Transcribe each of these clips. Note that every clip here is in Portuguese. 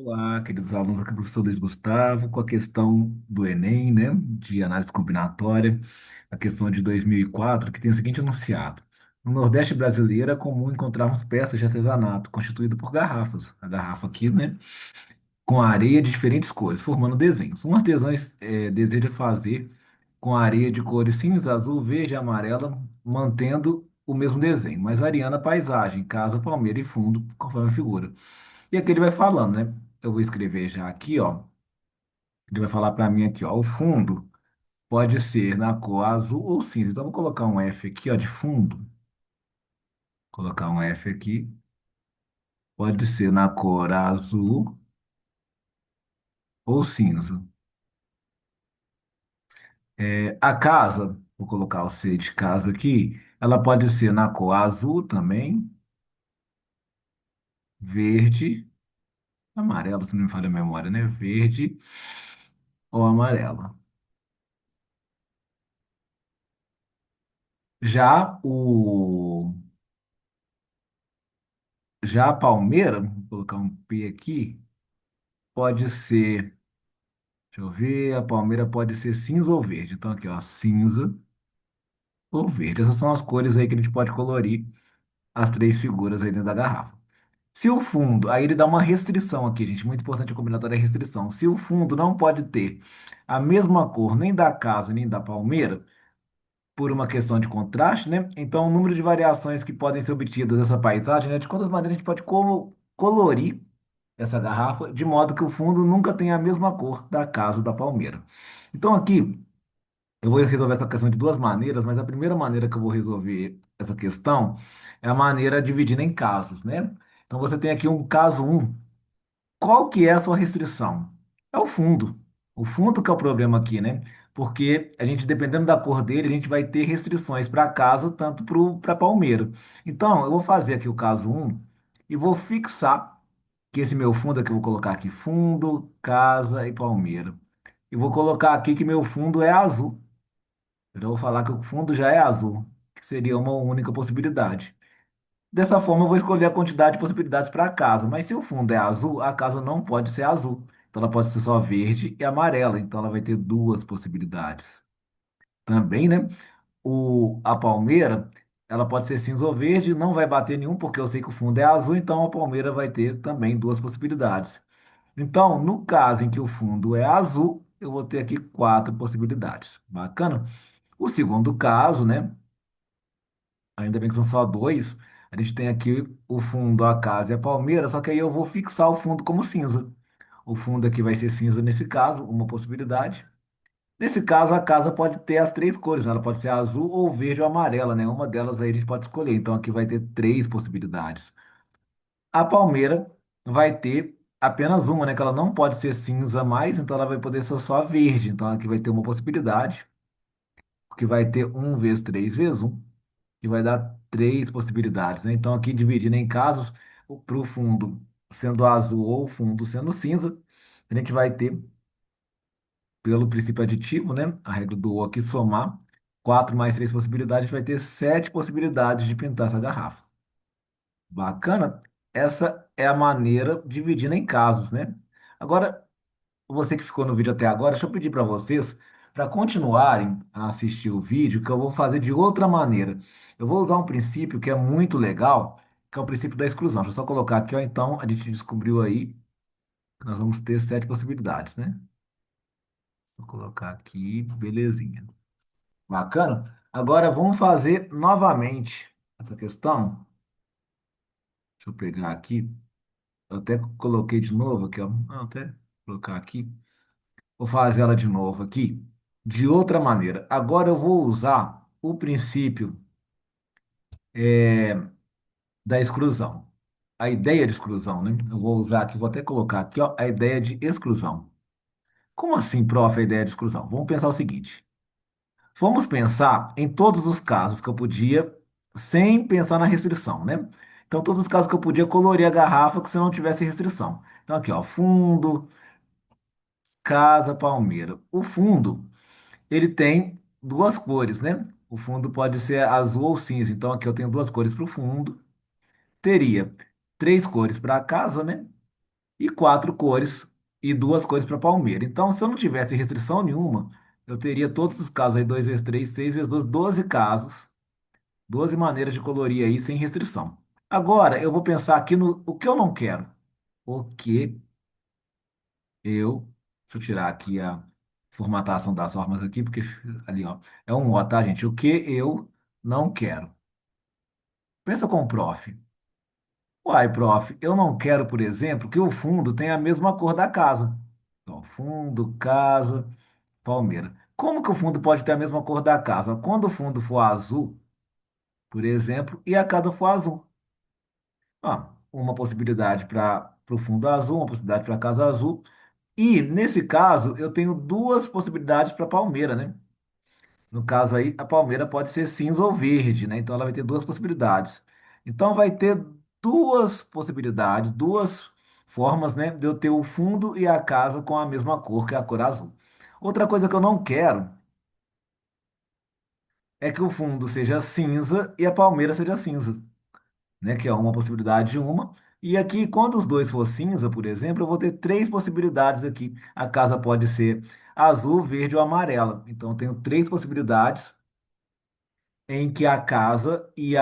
Olá, queridos alunos, aqui é o professor Luiz Gustavo, com a questão do Enem, né, de análise combinatória, a questão de 2004, que tem o seguinte enunciado. No Nordeste brasileiro é comum encontrarmos peças de artesanato constituídas por garrafas. A garrafa aqui, né, com areia de diferentes cores, formando desenhos. Um artesão deseja fazer com areia de cores cinza, azul, verde e amarela, mantendo o mesmo desenho, mas variando a paisagem, casa, palmeira e fundo, conforme a figura. E aqui ele vai falando, né? Eu vou escrever já aqui, ó. Ele vai falar para mim aqui, ó. O fundo pode ser na cor azul ou cinza. Então, eu vou colocar um F aqui, ó, de fundo. Colocar um F aqui. Pode ser na cor azul ou cinza. A casa, vou colocar o C de casa aqui. Ela pode ser na cor azul também, verde, amarelo, se não me falha a memória, né? Verde ou amarela. Já o Já a palmeira, vou colocar um P aqui, pode ser, deixa eu ver, a palmeira pode ser cinza ou verde. Então aqui, ó, cinza ou verde. Essas são as cores aí que a gente pode colorir as três figuras aí dentro da garrafa. Se o fundo, aí ele dá uma restrição aqui, gente, muito importante a combinatória é restrição. Se o fundo não pode ter a mesma cor nem da casa nem da palmeira, por uma questão de contraste, né? Então o número de variações que podem ser obtidas dessa paisagem, né? De quantas maneiras a gente pode colorir essa garrafa, de modo que o fundo nunca tenha a mesma cor da casa da palmeira. Então aqui eu vou resolver essa questão de duas maneiras, mas a primeira maneira que eu vou resolver essa questão é a maneira dividida em casos, né? Então você tem aqui um caso um. Qual que é a sua restrição? É o fundo. O fundo que é o problema aqui, né? Porque a gente, dependendo da cor dele, a gente vai ter restrições para a casa, tanto para a palmeira. Então, eu vou fazer aqui o caso um e vou fixar que esse meu fundo aqui, eu vou colocar aqui fundo, casa e palmeira. E vou colocar aqui que meu fundo é azul. Eu já vou falar que o fundo já é azul, que seria uma única possibilidade. Dessa forma, eu vou escolher a quantidade de possibilidades para a casa. Mas se o fundo é azul, a casa não pode ser azul. Então, ela pode ser só verde e amarela. Então, ela vai ter duas possibilidades. Também, né? A palmeira, ela pode ser cinza ou verde, não vai bater nenhum, porque eu sei que o fundo é azul. Então, a palmeira vai ter também duas possibilidades. Então, no caso em que o fundo é azul, eu vou ter aqui quatro possibilidades. Bacana? O segundo caso, né? Ainda bem que são só dois. A gente tem aqui o fundo, a casa e a palmeira, só que aí eu vou fixar o fundo como cinza. O fundo aqui vai ser cinza nesse caso, uma possibilidade. Nesse caso, a casa pode ter as três cores, né? Ela pode ser azul ou verde ou amarela, né? Uma delas aí a gente pode escolher. Então aqui vai ter três possibilidades. A palmeira vai ter apenas uma, né? Que ela não pode ser cinza mais, então ela vai poder ser só verde. Então aqui vai ter uma possibilidade, que vai ter um vezes 3 vezes um que vai dar três possibilidades, né? Então, aqui dividindo em casos, para o fundo sendo azul ou o fundo sendo cinza, a gente vai ter, pelo princípio aditivo, né? A regra do O aqui somar, 4 mais 3 possibilidades, a gente vai ter 7 possibilidades de pintar essa garrafa. Bacana? Essa é a maneira dividida em casos, né? Agora, você que ficou no vídeo até agora, deixa eu pedir para vocês para continuarem a assistir o vídeo, que eu vou fazer de outra maneira. Eu vou usar um princípio que é muito legal, que é o princípio da exclusão. Deixa eu só colocar aqui, ó. Então, a gente descobriu aí que nós vamos ter sete possibilidades, né? Vou colocar aqui, belezinha. Bacana? Agora vamos fazer novamente essa questão. Deixa eu pegar aqui. Eu até coloquei de novo aqui, ó. Não, até colocar aqui. Vou fazer ela de novo aqui, de outra maneira. Agora eu vou usar o princípio da exclusão. A ideia de exclusão, né? Eu vou usar aqui, vou até colocar aqui, ó, a ideia de exclusão. Como assim, prof, a ideia de exclusão? Vamos pensar o seguinte. Vamos pensar em todos os casos que eu podia, sem pensar na restrição, né? Então, todos os casos que eu podia colorir a garrafa que se não tivesse restrição. Então, aqui, ó, fundo, casa, palmeira. O fundo ele tem duas cores, né? O fundo pode ser azul ou cinza. Então aqui eu tenho duas cores para o fundo. Teria três cores para a casa, né? e quatro cores e duas cores para palmeira. Então, se eu não tivesse restrição nenhuma, eu teria todos os casos aí, 2 vezes 3, 6 vezes 12, 12 casos, 12 maneiras de colorir aí sem restrição. Agora, eu vou pensar aqui no o que eu não quero. O que eu. Deixa eu tirar aqui a formatação das formas aqui, porque ali, ó, é um ó, tá, gente? O que eu não quero. Pensa com o prof. Uai, prof, eu não quero, por exemplo, que o fundo tenha a mesma cor da casa. Então, fundo, casa, palmeira. Como que o fundo pode ter a mesma cor da casa? Quando o fundo for azul, por exemplo, e a casa for azul. Ah, uma possibilidade para o fundo azul, uma possibilidade para a casa azul. E, nesse caso, eu tenho duas possibilidades para a palmeira, né? No caso aí, a palmeira pode ser cinza ou verde, né? Então ela vai ter duas possibilidades. Então vai ter duas possibilidades, duas formas, né, de eu ter o fundo e a casa com a mesma cor, que é a cor azul. Outra coisa que eu não quero é que o fundo seja cinza e a palmeira seja cinza, né? Que é uma possibilidade de uma. E aqui, quando os dois for cinza, por exemplo, eu vou ter três possibilidades aqui. A casa pode ser azul, verde ou amarela. Então, eu tenho três possibilidades em que a casa e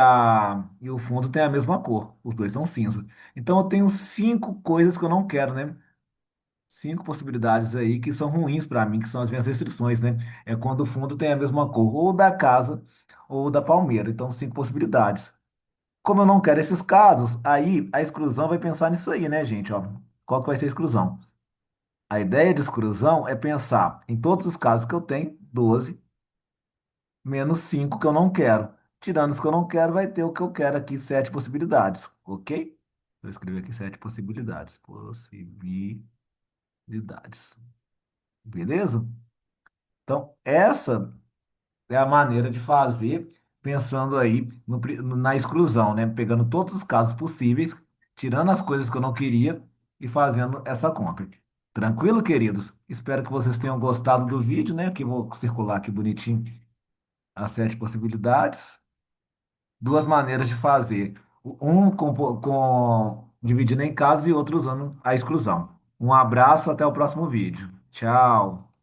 o fundo têm a mesma cor. Os dois são cinza. Então eu tenho cinco coisas que eu não quero, né? Cinco possibilidades aí que são ruins para mim, que são as minhas restrições, né? É quando o fundo tem a mesma cor, ou da casa ou da palmeira. Então, cinco possibilidades. Como eu não quero esses casos, aí a exclusão vai pensar nisso aí, né, gente? Ó, qual que vai ser a exclusão? A ideia de exclusão é pensar em todos os casos que eu tenho, 12 menos 5 que eu não quero. Tirando os que eu não quero, vai ter o que eu quero aqui, sete possibilidades, ok? Vou escrever aqui sete possibilidades. Possibilidades. Beleza? Então, essa é a maneira de fazer, pensando aí na exclusão, né? Pegando todos os casos possíveis, tirando as coisas que eu não queria e fazendo essa conta. Tranquilo, queridos? Espero que vocês tenham gostado do vídeo, né? Que eu vou circular aqui bonitinho as sete possibilidades. Duas maneiras de fazer. Um dividindo em casas e outro usando a exclusão. Um abraço, até o próximo vídeo. Tchau.